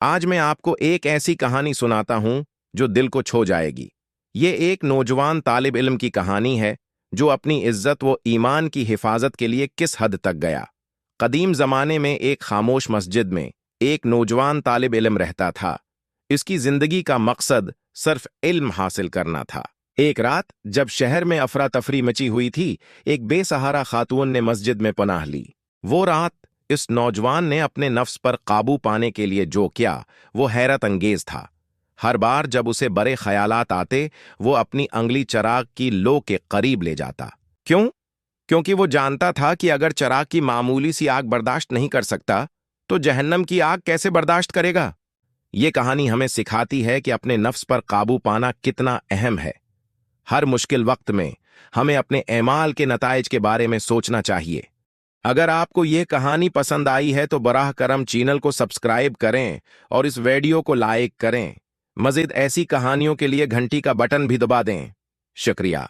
आज मैं आपको एक ऐसी कहानी सुनाता हूं जो दिल को छू जाएगी। ये एक नौजवान तालिब इल्म की कहानी है जो अपनी इज्जत व ईमान की हिफाजत के लिए किस हद तक गया। कदीम जमाने में एक खामोश मस्जिद में एक नौजवान तालिब इल्म रहता था। इसकी जिंदगी का मकसद सिर्फ इल्म हासिल करना था। एक रात जब शहर में अफरा तफरी मची हुई थी, एक बेसहारा खातून ने मस्जिद में पनाह ली। वो रात इस नौजवान ने अपने नफ्स पर काबू पाने के लिए जो किया वो हैरत अंगेज था। हर बार जब उसे बड़े ख्यालात आते, वो अपनी अंगली चिराग की लो के करीब ले जाता। क्यों? क्योंकि वो जानता था कि अगर चिराग की मामूली सी आग बर्दाश्त नहीं कर सकता तो जहन्नम की आग कैसे बर्दाश्त करेगा। ये कहानी हमें सिखाती है कि अपने नफ्स पर काबू पाना कितना अहम है। हर मुश्किल वक्त में हमें अपने एमाल के नताइज के बारे में सोचना चाहिए। अगर आपको ये कहानी पसंद आई है तो बराह करम चैनल को सब्सक्राइब करें और इस वीडियो को लाइक करें। मज़ीद ऐसी कहानियों के लिए घंटी का बटन भी दबा दें। शुक्रिया।